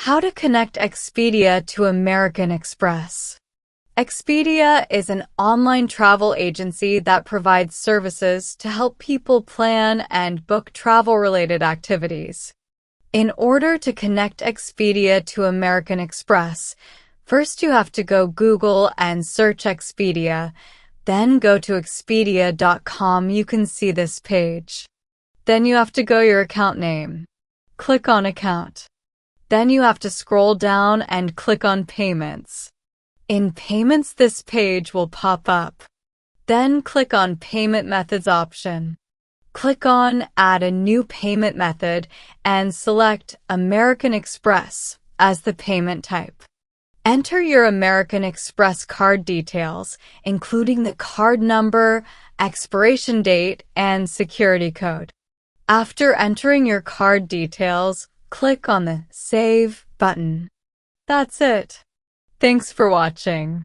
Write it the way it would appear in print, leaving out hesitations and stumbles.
How to connect Expedia to American Express. Expedia is an online travel agency that provides services to help people plan and book travel-related activities. In order to connect Expedia to American Express, first you have to go Google and search Expedia, then go to Expedia.com. You can see this page. Then you have to go your account name. Click on Account. Then you have to scroll down and click on Payments. In Payments, this page will pop up. Then click on Payment Methods option. Click on Add a new payment method and select American Express as the payment type. Enter your American Express card details, including the card number, expiration date, and security code. After entering your card details, click on the Save button. That's it. Thanks for watching.